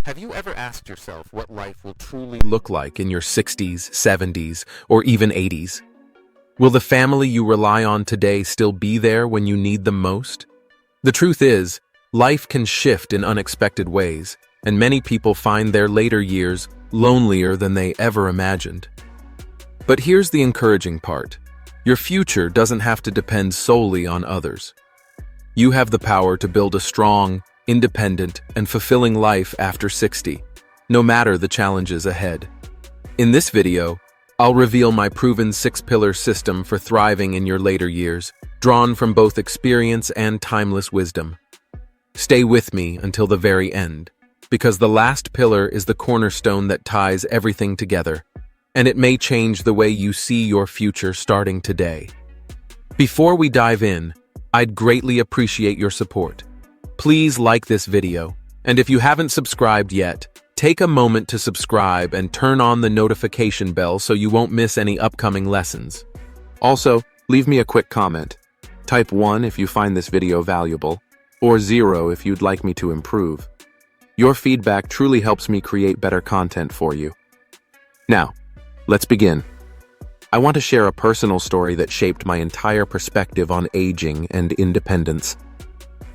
Have you ever asked yourself what life will truly look like in your 60s, 70s, or even 80s? Will the family you rely on today still be there when you need them most? The truth is, life can shift in unexpected ways, and many people find their later years lonelier than they ever imagined. But here's the encouraging part. Your future doesn't have to depend solely on others. You have the power to build a strong, independent, and fulfilling life after 60, no matter the challenges ahead. In this video, I'll reveal my proven 6-pillar system for thriving in your later years, drawn from both experience and timeless wisdom. Stay with me until the very end, because the last pillar is the cornerstone that ties everything together, and it may change the way you see your future starting today. Before we dive in, I'd greatly appreciate your support. Please like this video, and if you haven't subscribed yet, take a moment to subscribe and turn on the notification bell so you won't miss any upcoming lessons. Also, leave me a quick comment. Type 1 if you find this video valuable, or 0 if you'd like me to improve. Your feedback truly helps me create better content for you. Now, let's begin. I want to share a personal story that shaped my entire perspective on aging and independence.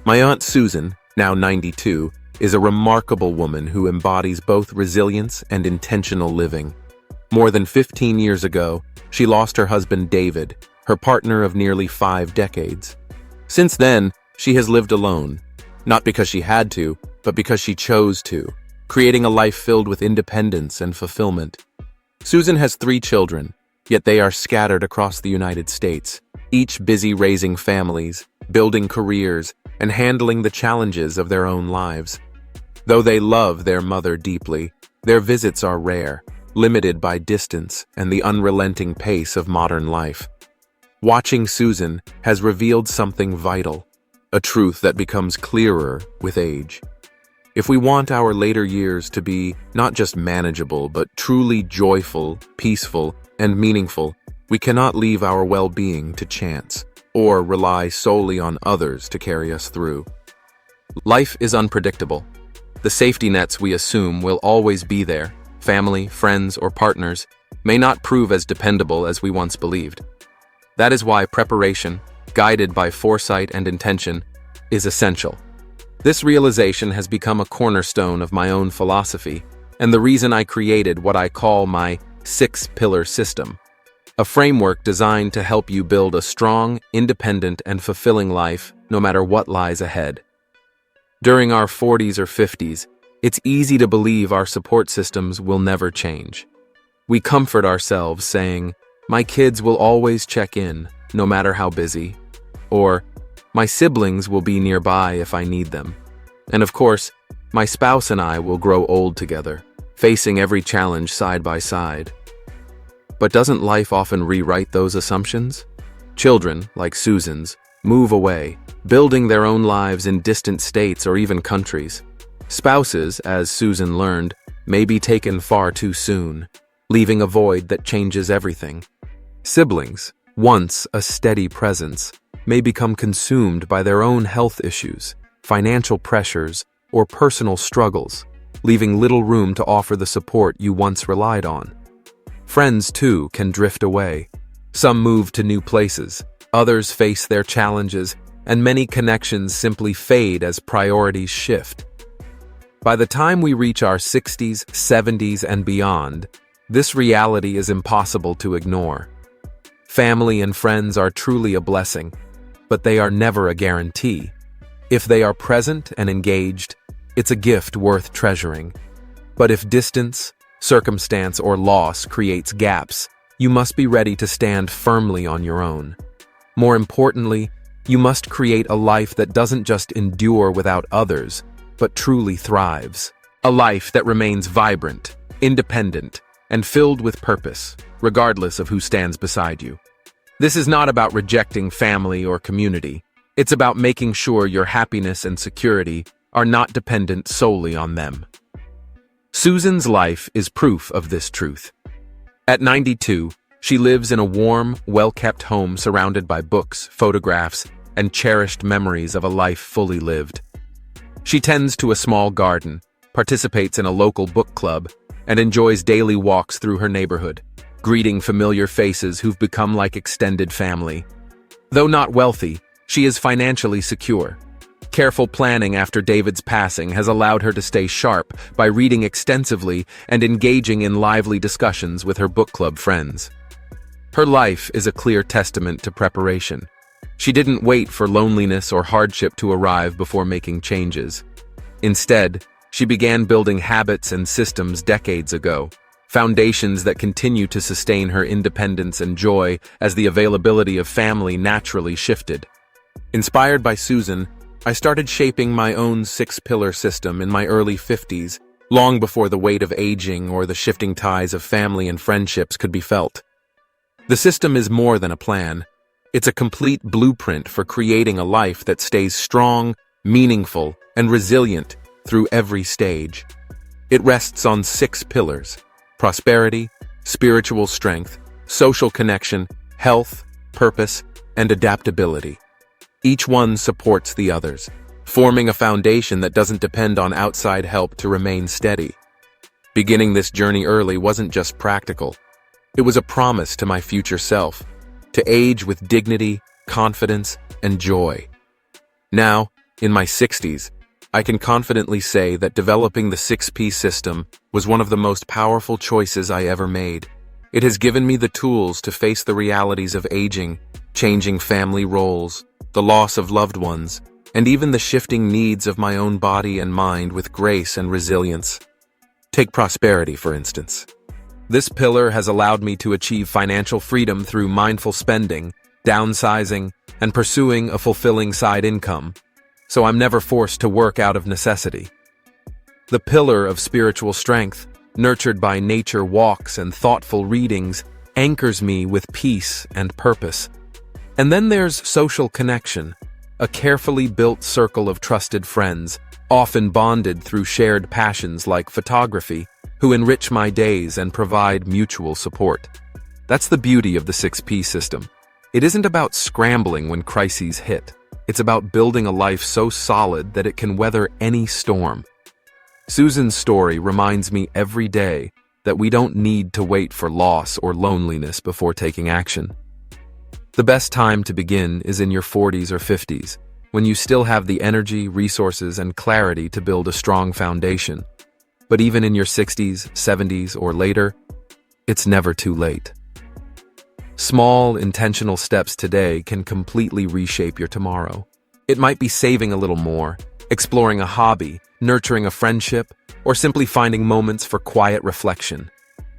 My Aunt Susan, now 92, is a remarkable woman who embodies both resilience and intentional living. More than 15 years ago, she lost her husband David, her partner of nearly 5 decades. Since then, she has lived alone, not because she had to, but because she chose to, creating a life filled with independence and fulfillment. Susan has 3 children, yet they are scattered across the United States, each busy raising families, building careers, and handling the challenges of their own lives. Though they love their mother deeply, their visits are rare, limited by distance and the unrelenting pace of modern life. Watching Susan has revealed something vital, a truth that becomes clearer with age. If we want our later years to be not just manageable, but truly joyful, peaceful, and meaningful, we cannot leave our well-being to chance, or rely solely on others to carry us through. Life is unpredictable. The safety nets we assume will always be there, family, friends, or partners, may not prove as dependable as we once believed. That is why preparation, guided by foresight and intention, is essential. This realization has become a cornerstone of my own philosophy, and the reason I created what I call my 6-pillar system, a framework designed to help you build a strong, independent, and fulfilling life no matter what lies ahead. During our 40s or 50s, it's easy to believe our support systems will never change. We comfort ourselves saying, "My kids will always check in, no matter how busy," or "My siblings will be nearby if I need them." And of course, "My spouse and I will grow old together, facing every challenge side by side." But doesn't life often rewrite those assumptions? Children, like Susan's, move away, building their own lives in distant states or even countries. Spouses, as Susan learned, may be taken far too soon, leaving a void that changes everything. Siblings, once a steady presence, may become consumed by their own health issues, financial pressures, or personal struggles, leaving little room to offer the support you once relied on. Friends, too, can drift away. Some move to new places, others face their challenges, and many connections simply fade as priorities shift. By the time we reach our 60s, 70s, and beyond, this reality is impossible to ignore. Family and friends are truly a blessing, but they are never a guarantee. If they are present and engaged, it's a gift worth treasuring. But if distance, circumstance, or loss creates gaps, you must be ready to stand firmly on your own. More importantly, you must create a life that doesn't just endure without others, but truly thrives. A life that remains vibrant, independent, and filled with purpose, regardless of who stands beside you. This is not about rejecting family or community. It's about making sure your happiness and security are not dependent solely on them. Susan's life is proof of this truth. At 92, She lives in a warm, well-kept home surrounded by books, photographs, and cherished memories of a life fully lived. She tends to a small garden, participates in a local book club, and enjoys daily walks through her neighborhood, greeting familiar faces who've become like extended family. Though not wealthy, she is financially secure. Careful planning after David's passing has allowed her to stay sharp by reading extensively and engaging in lively discussions with her book club friends. Her life is a clear testament to preparation. She didn't wait for loneliness or hardship to arrive before making changes. Instead, she began building habits and systems decades ago, foundations that continue to sustain her independence and joy as the availability of family naturally shifted. Inspired by Susan, I started shaping my own 6-pillar system in my early 50s, long before the weight of aging or the shifting ties of family and friendships could be felt. The system is more than a plan. It's a complete blueprint for creating a life that stays strong, meaningful, and resilient through every stage. It rests on 6 pillars: prosperity, spiritual strength, social connection, health, purpose, and adaptability. Each one supports the others, forming a foundation that doesn't depend on outside help to remain steady. Beginning this journey early wasn't just practical. It was a promise to my future self, to age with dignity, confidence, and joy. Now, in my 60s, I can confidently say that developing the 6P system was one of the most powerful choices I ever made. It has given me the tools to face the realities of aging, changing family roles, the loss of loved ones, and even the shifting needs of my own body and mind with grace and resilience. Take prosperity, for instance. This pillar has allowed me to achieve financial freedom through mindful spending, downsizing, and pursuing a fulfilling side income, so I'm never forced to work out of necessity. The pillar of spiritual strength, nurtured by nature walks and thoughtful readings, anchors me with peace and purpose. And then there's social connection, a carefully built circle of trusted friends, often bonded through shared passions like photography, who enrich my days and provide mutual support. That's the beauty of the 6P system. It isn't about scrambling when crises hit. It's about building a life so solid that it can weather any storm. Susan's story reminds me every day that we don't need to wait for loss or loneliness before taking action. The best time to begin is in your 40s or 50s, when you still have the energy, resources, and clarity to build a strong foundation. But even in your 60s, 70s, or later, it's never too late. Small, intentional steps today can completely reshape your tomorrow. It might be saving a little more, exploring a hobby, nurturing a friendship, or simply finding moments for quiet reflection.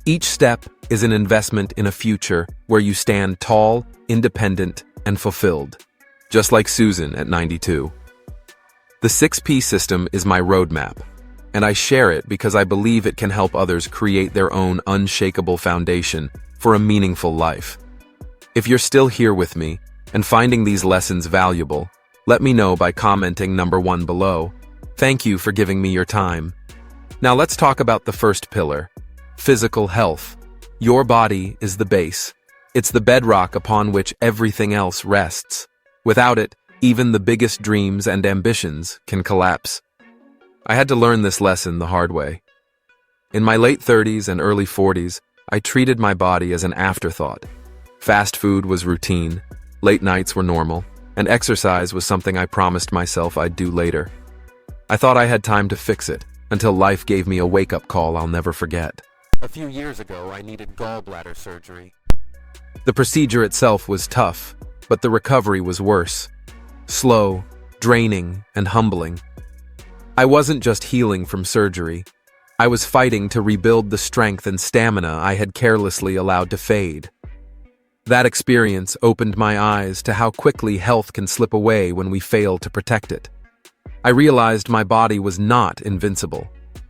Each step is an investment in a future where you stand tall, independent, and fulfilled, just like Susan at 92. The 6P system is my roadmap, and I share it because I believe it can help others create their own unshakable foundation for a meaningful life. If you're still here with me and finding these lessons valuable, let me know by commenting number 1 below. Thank you for giving me your time. Now let's talk about the first pillar, physical health. Your body is the base. It's the bedrock upon which everything else rests. Without it, even the biggest dreams and ambitions can collapse. I had to learn this lesson the hard way. In my late 30s and early 40s, I treated my body as an afterthought. Fast food was routine, late nights were normal, and exercise was something I promised myself I'd do later. I thought I had time to fix it, until life gave me a wake-up call I'll never forget. A few years ago, I needed gallbladder surgery. The procedure itself was tough, but the recovery was worse. Slow, draining, and humbling. I wasn't just healing from surgery. I was fighting to rebuild the strength and stamina I had carelessly allowed to fade. That experience opened my eyes to how quickly health can slip away when we fail to protect it. I realized my body was not invincible.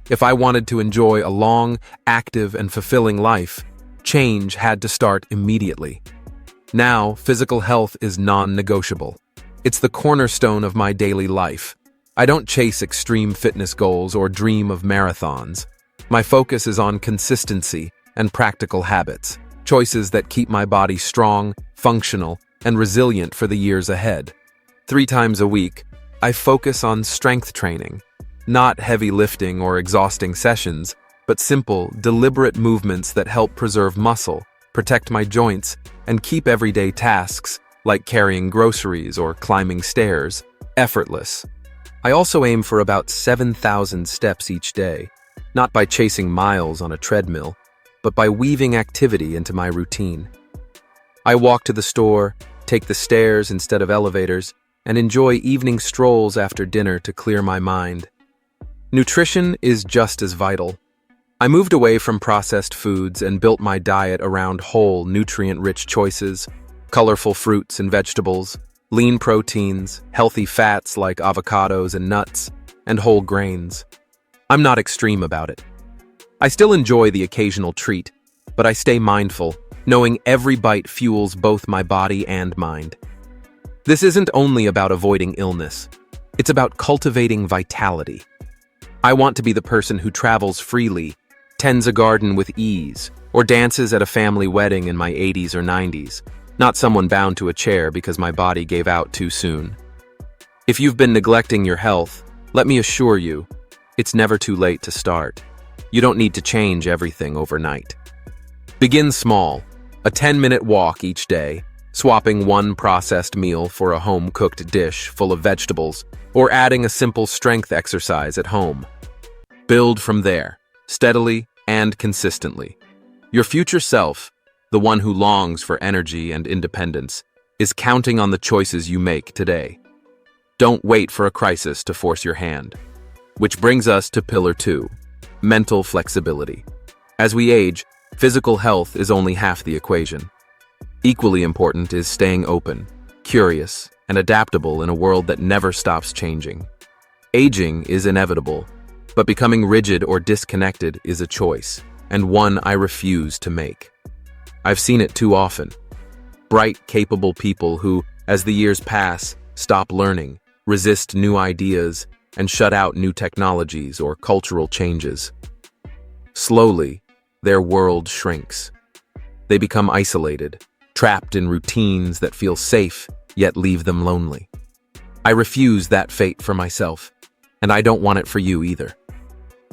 If I wanted to enjoy a long, active, and fulfilling life, change had to start immediately. Now, physical health is non-negotiable. It's the cornerstone of my daily life. I don't chase extreme fitness goals or dream of marathons. My focus is on consistency and practical habits, choices that keep my body strong, functional, and resilient for the years ahead. 3 times a week, I focus on strength training, not heavy lifting or exhausting sessions, but simple, deliberate movements that help preserve muscle, protect my joints, and keep everyday tasks, like carrying groceries or climbing stairs, effortless. I also aim for about 7,000 steps each day, not by chasing miles on a treadmill, but by weaving activity into my routine. I walk to the store, take the stairs instead of elevators, and enjoy evening strolls after dinner to clear my mind. Nutrition is just as vital. I moved away from processed foods and built my diet around whole, nutrient-rich choices, colorful fruits and vegetables, lean proteins, healthy fats like avocados and nuts, and whole grains. I'm not extreme about it. I still enjoy the occasional treat, but I stay mindful, knowing every bite fuels both my body and mind. This isn't only about avoiding illness. It's about cultivating vitality. I want to be the person who travels freely, tends a garden with ease, or dances at a family wedding in my 80s or 90s, not someone bound to a chair because my body gave out too soon. If you've been neglecting your health, let me assure you, it's never too late to start. You don't need to change everything overnight. Begin small, a 10-minute walk each day, swapping one processed meal for a home-cooked dish full of vegetables, or adding a simple strength exercise at home. Build from there, steadily and consistently. Your future self, the one who longs for energy and independence, is counting on the choices you make today. Don't wait for a crisis to force your hand. Which brings us to Pillar 2. Mental flexibility. As we age, physical health is only half the equation. Equally important is staying open, curious, and adaptable in a world that never stops changing. Aging is inevitable, but becoming rigid or disconnected is a choice, and one I refuse to make. I've seen it too often. Bright, capable people who, as the years pass, stop learning, resist new ideas, and shut out new technologies or cultural changes. Slowly, their world shrinks. They become isolated, trapped in routines that feel safe yet leave them lonely. I refuse that fate for myself, and I don't want it for you either.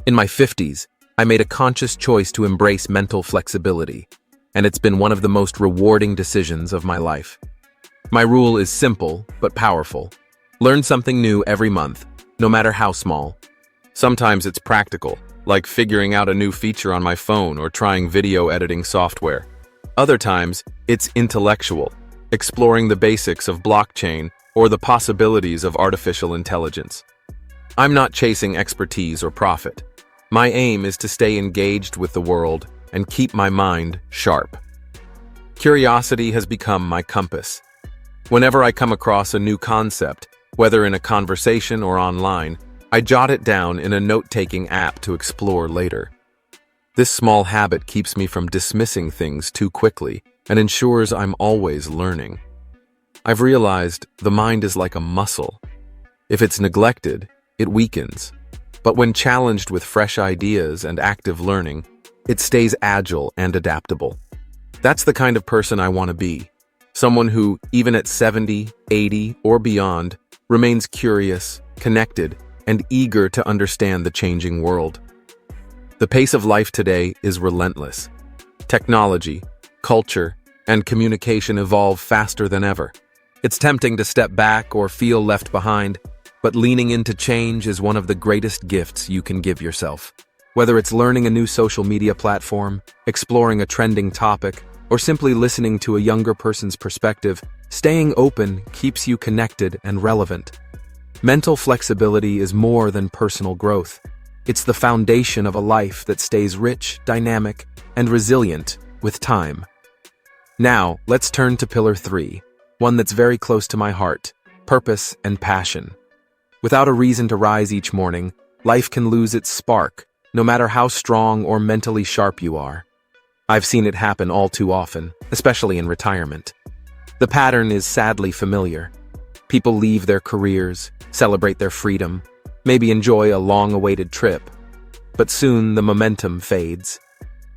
In my 50s, I made a conscious choice to embrace mental flexibility, and it's been one of the most rewarding decisions of my life. My rule is simple but powerful. Learn something new every month, no matter how small. Sometimes it's practical, like figuring out a new feature on my phone or trying video editing software. Other times, it's intellectual, exploring the basics of blockchain or the possibilities of artificial intelligence. I'm not chasing expertise or profit. My aim is to stay engaged with the world and keep my mind sharp. Curiosity has become my compass. Whenever I come across a new concept, whether in a conversation or online, I jot it down in a note-taking app to explore later. This small habit keeps me from dismissing things too quickly and ensures I'm always learning. I've realized the mind is like a muscle. If it's neglected, it weakens. But when challenged with fresh ideas and active learning, it stays agile and adaptable. That's the kind of person I want to be. Someone who, even at 70, 80, or beyond, remains curious, connected, and eager to understand the changing world. The pace of life today is relentless. Technology, culture, and communication evolve faster than ever. It's tempting to step back or feel left behind, but leaning into change is one of the greatest gifts you can give yourself. Whether it's learning a new social media platform, exploring a trending topic, or simply listening to a younger person's perspective, staying open keeps you connected and relevant. Mental flexibility is more than personal growth. It's the foundation of a life that stays rich, dynamic, and resilient with time. Now, let's turn to Pillar 3, one that's very close to my heart: purpose and passion. Without a reason to rise each morning, life can lose its spark, no matter how strong or mentally sharp you are. I've seen it happen all too often, especially in retirement. The pattern is sadly familiar. People leave their careers, celebrate their freedom, maybe enjoy a long-awaited trip. But soon the momentum fades.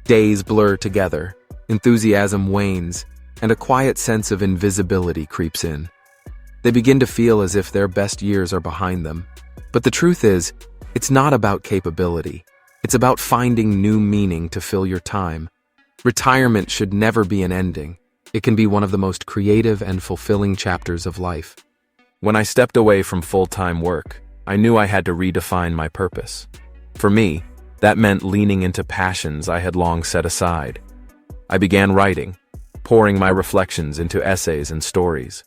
Days blur together, enthusiasm wanes, and a quiet sense of invisibility creeps in. They begin to feel as if their best years are behind them. But the truth is, it's not about capability. It's about finding new meaning to fill your time. Retirement should never be an ending. It can be one of the most creative and fulfilling chapters of life. When I stepped away from full-time work, I knew I had to redefine my purpose. For me, that meant leaning into passions I had long set aside. I began writing, pouring my reflections into essays and stories.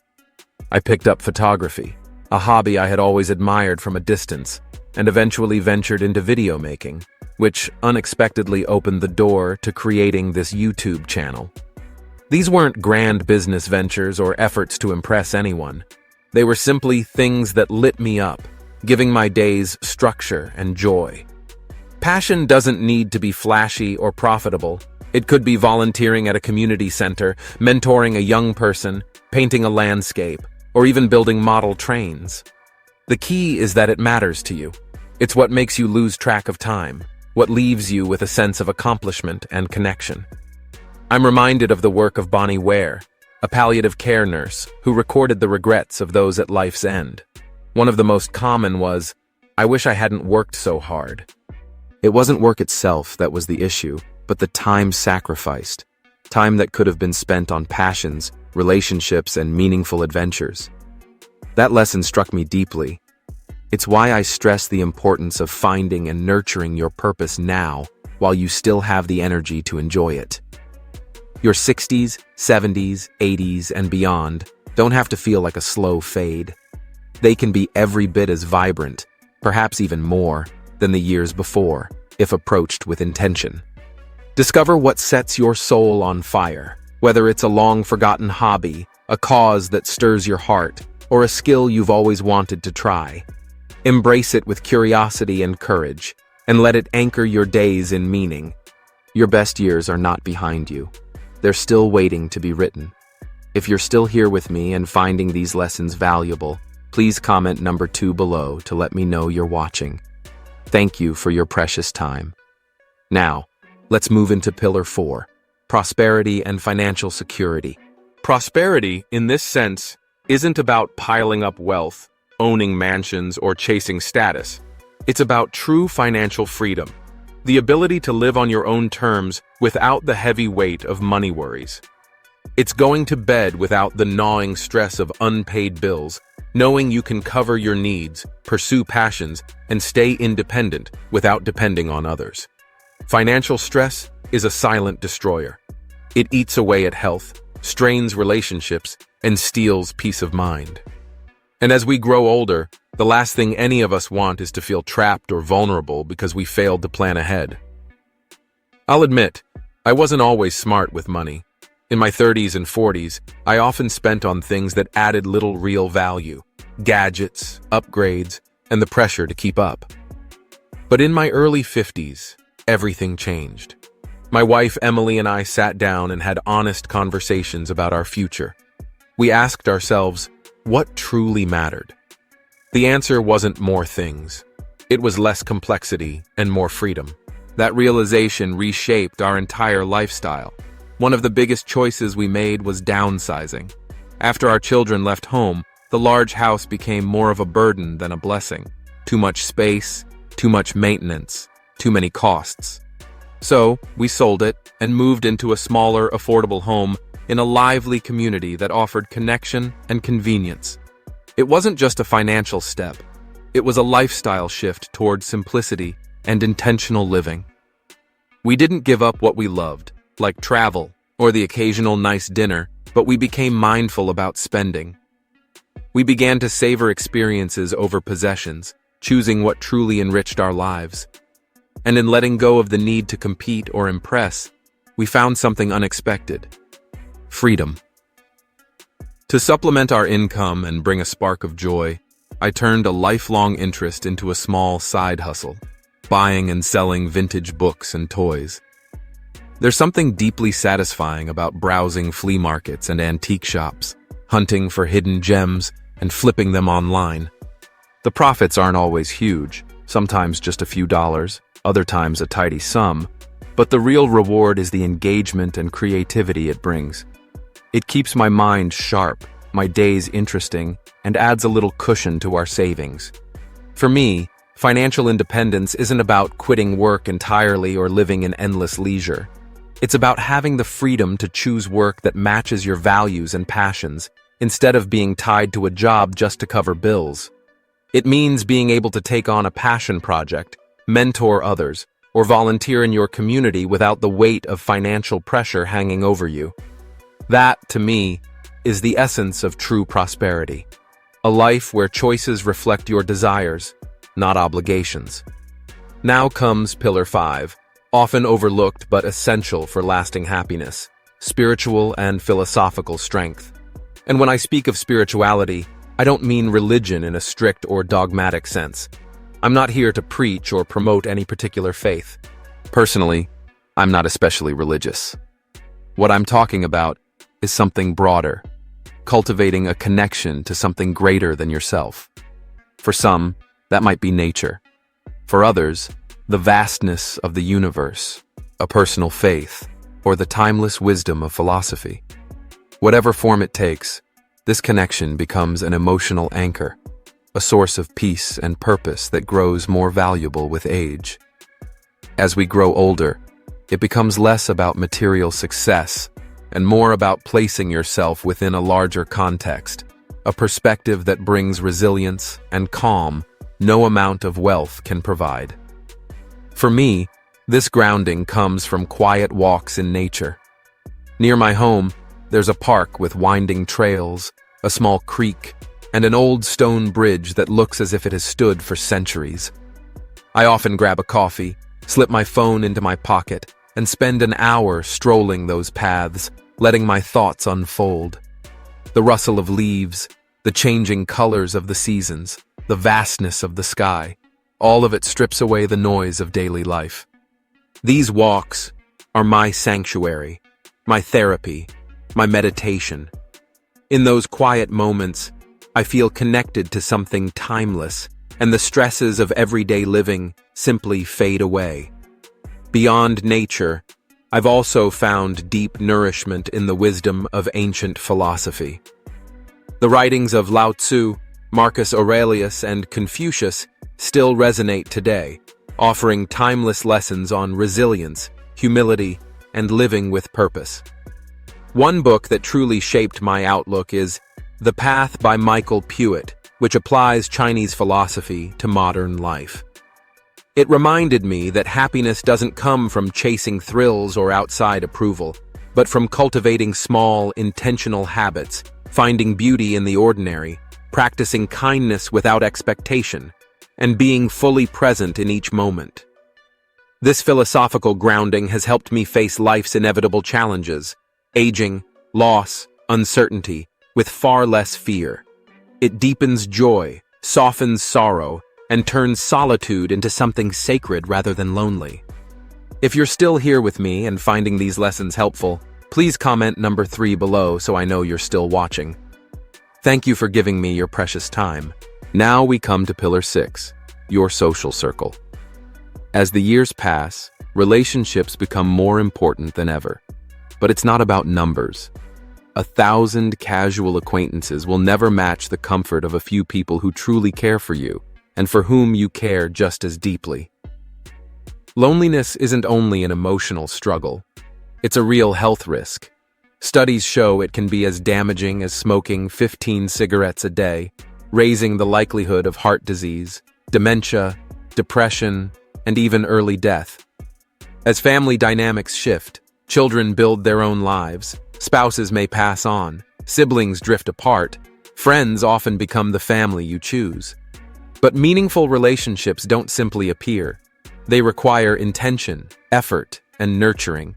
I picked up photography, a hobby I had always admired from a distance, and eventually ventured into video making, which unexpectedly opened the door to creating this YouTube channel. These weren't grand business ventures or efforts to impress anyone. They were simply things that lit me up, giving my days structure and joy. Passion doesn't need to be flashy or profitable. It could be volunteering at a community center, mentoring a young person, painting a landscape, or even building model trains. The key is that it matters to you. It's what makes you lose track of time, what leaves you with a sense of accomplishment and connection. I'm reminded of the work of Bonnie Ware, a palliative care nurse who recorded the regrets of those at life's end. One of the most common was, "I wish I hadn't worked so hard." It wasn't work itself that was the issue, but the time sacrificed, time that could have been spent on passions, relationships, and meaningful adventures. That lesson struck me deeply. It's why I stress the importance of finding and nurturing your purpose now while you still have the energy to enjoy it. Your 60s, 70s, 80s, and beyond don't have to feel like a slow fade. They can be every bit as vibrant, perhaps even more, than the years before, if approached with intention. Discover what sets your soul on fire, whether it's a long-forgotten hobby, a cause that stirs your heart, or a skill you've always wanted to try. Embrace it with curiosity and courage, and let it anchor your days in meaning. Your best years are not behind you. They're still waiting to be written. If you're still here with me and finding these lessons valuable, please comment number 2 below to let me know you're watching. Thank you for your precious time. Now, let's move into Pillar 4, prosperity and financial security. Prosperity, in this sense, isn't about piling up wealth, owning mansions, or chasing status. It's about true financial freedom, the ability to live on your own terms without the heavy weight of money worries. It's going to bed without the gnawing stress of unpaid bills, knowing you can cover your needs, pursue passions, and stay independent without depending on others. Financial stress is a silent destroyer. It eats away at health, strains relationships, and steals peace of mind. And as we grow older, the last thing any of us want is to feel trapped or vulnerable because we failed to plan ahead. I'll admit, I wasn't always smart with money. In my 30s and 40s, I often spent on things that added little real value, gadgets, upgrades, and the pressure to keep up. But in my early 50s, everything changed. My wife Emily and I sat down and had honest conversations about our future. We asked ourselves, what truly mattered? The answer wasn't more things. It was less complexity and more freedom. That realization reshaped our entire lifestyle. One of the biggest choices we made was downsizing. After our children left home, the large house became more of a burden than a blessing. Too much space, too much maintenance, too many costs. So, we sold it and moved into a smaller, affordable home in a lively community that offered connection and convenience. It wasn't just a financial step. It was a lifestyle shift toward simplicity and intentional living. We didn't give up what we loved, like travel or the occasional nice dinner, but we became mindful about spending. We began to savor experiences over possessions, choosing what truly enriched our lives. And in letting go of the need to compete or impress, we found something unexpected: freedom. To supplement our income and bring a spark of joy, I turned a lifelong interest into a small side hustle, buying and selling vintage books and toys. There's something deeply satisfying about browsing flea markets and antique shops, hunting for hidden gems and flipping them online. The profits aren't always huge, sometimes just a few dollars, other times a tidy sum, But the real reward is the engagement and creativity it brings. It keeps my mind sharp, my days interesting, and adds a little cushion to our savings. For me, financial independence isn't about quitting work entirely or living in endless leisure. It's about having the freedom to choose work that matches your values and passions, instead of being tied to a job just to cover bills. It means being able to take on a passion project, mentor others, or volunteer in your community without the weight of financial pressure hanging over you. That, to me, is the essence of true prosperity. A life where choices reflect your desires, not obligations. Now comes Pillar 5, often overlooked but essential for lasting happiness: spiritual and philosophical strength. And when I speak of spirituality, I don't mean religion in a strict or dogmatic sense. I'm not here to preach or promote any particular faith. Personally, I'm not especially religious. What I'm talking about is something broader, cultivating a connection to something greater than yourself. For some, that might be nature. For others, the vastness of the universe, a personal faith, or the timeless wisdom of philosophy. Whatever form it takes, this connection becomes an emotional anchor, a source of peace and purpose that grows more valuable with age. As we grow older, it becomes less about material success and more about placing yourself within a larger context, a perspective that brings resilience and calm no amount of wealth can provide. For me, this grounding comes from quiet walks in nature. Near my home, there's a park with winding trails, a small creek, and an old stone bridge that looks as if it has stood for centuries. I often grab a coffee, slip my phone into my pocket, and spend an hour strolling those paths, letting my thoughts unfold. The rustle of leaves, the changing colors of the seasons, the vastness of the sky, all of it strips away the noise of daily life. These walks are my sanctuary, my therapy, my meditation. In those quiet moments, I feel connected to something timeless, and the stresses of everyday living simply fade away. Beyond nature, I've also found deep nourishment in the wisdom of ancient philosophy. The writings of Lao Tzu, Marcus Aurelius, and Confucius still resonate today, offering timeless lessons on resilience, humility, and living with purpose. One book that truly shaped my outlook is The Path by Michael Puett, which applies Chinese philosophy to modern life. It reminded me that happiness doesn't come from chasing thrills or outside approval, but from cultivating small, intentional habits, finding beauty in the ordinary, practicing kindness without expectation, and being fully present in each moment. This philosophical grounding has helped me face life's inevitable challenges, aging, loss, uncertainty, with far less fear. It deepens joy, softens sorrow, and turns solitude into something sacred rather than lonely. If you're still here with me and finding these lessons helpful, please comment number 3 below so I know you're still watching. Thank you for giving me your precious time. Now we come to Pillar 6, your social circle. As the years pass, relationships become more important than ever. But it's not about numbers. 1,000 casual acquaintances will never match the comfort of a few people who truly care for you, and for whom you care just as deeply. Loneliness isn't only an emotional struggle. It's a real health risk. Studies show it can be as damaging as smoking 15 cigarettes a day, raising the likelihood of heart disease, dementia, depression, and even early death. As family dynamics shift, children build their own lives, spouses may pass on, siblings drift apart, friends often become the family you choose. But meaningful relationships don't simply appear. They require intention, effort, and nurturing.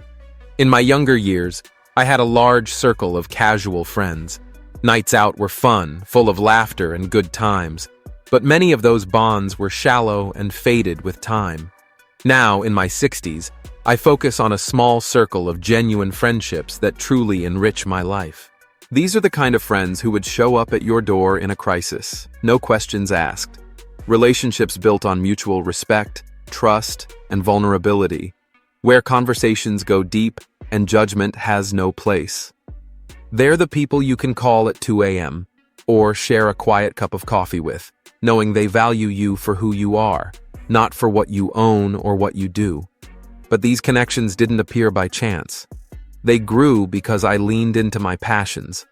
In my younger years, I had a large circle of casual friends. Nights out were fun, full of laughter and good times, but many of those bonds were shallow and faded with time. Now, in my 60s, I focus on a small circle of genuine friendships that truly enrich my life. These are the kind of friends who would show up at your door in a crisis, no questions asked. Relationships built on mutual respect, trust, and vulnerability. where conversations go deep and judgment has no place. They're the people you can call at 2 a.m. or share a quiet cup of coffee with, knowing they value you for who you are, not for what you own or what you do. But these connections didn't appear by chance. They grew because I leaned into my passions.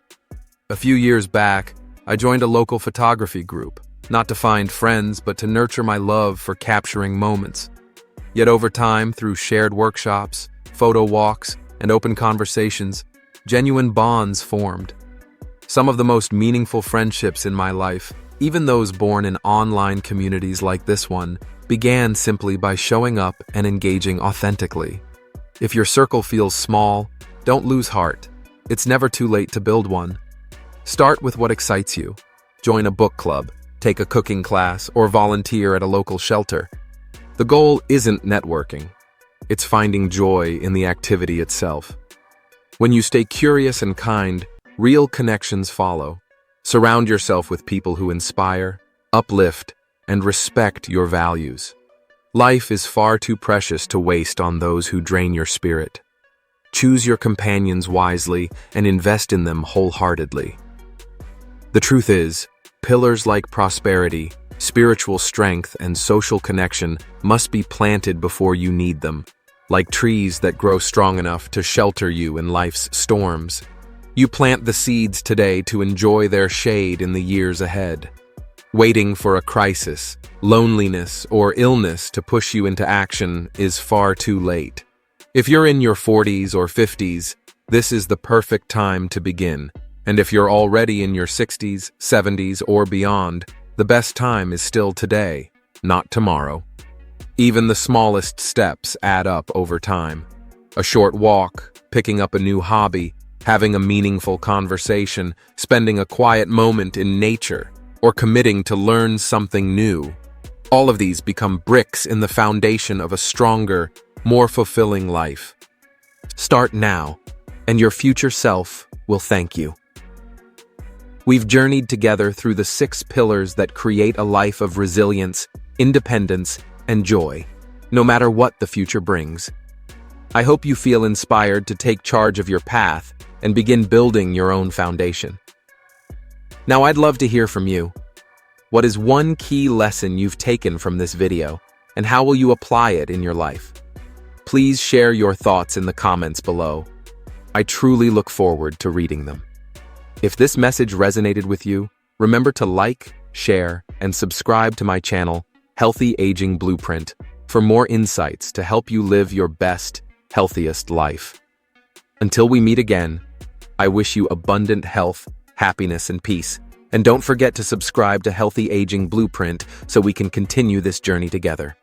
A few years back, I joined a local photography group, not to find friends, but to nurture my love for capturing moments. Yet over time, through shared workshops, photo walks, and open conversations, genuine bonds formed. Some of the most meaningful friendships in my life, even those born in online communities like this one, began simply by showing up and engaging authentically. If your circle feels small, don't lose heart. It's never too late to build one. Start with what excites you. Join a book club, take a cooking class, or volunteer at a local shelter. The goal isn't networking. It's finding joy in the activity itself. When you stay curious and kind, real connections follow. Surround yourself with people who inspire, uplift, and respect your values. Life is far too precious to waste on those who drain your spirit. Choose your companions wisely and invest in them wholeheartedly. The truth is, pillars like prosperity, spiritual strength, and social connection must be planted before you need them, like trees that grow strong enough to shelter you in life's storms. You plant the seeds today to enjoy their shade in the years ahead. Waiting for a crisis, loneliness, or illness to push you into action is far too late. If you're in your 40s or 50s, this is the perfect time to begin. And if you're already in your 60s, 70s, or beyond, the best time is still today, not tomorrow. Even the smallest steps add up over time. A short walk, picking up a new hobby, having a meaningful conversation, spending a quiet moment in nature, or committing to learn something new. All of these become bricks in the foundation of a stronger, more fulfilling life. Start now, and your future self will thank you. We've journeyed together through the 6 pillars that create a life of resilience, independence, and joy, no matter what the future brings. I hope you feel inspired to take charge of your path and begin building your own foundation. Now, I'd love to hear from you. What is one key lesson you've taken from this video, and how will you apply it in your life? Please share your thoughts in the comments below. I truly look forward to reading them. If this message resonated with you, remember to like, share, and subscribe to my channel, Healthy Aging Blueprint, for more insights to help you live your best, healthiest life. Until we meet again, I wish you abundant health, happiness, and peace. And don't forget to subscribe to Healthy Aging Blueprint so we can continue this journey together.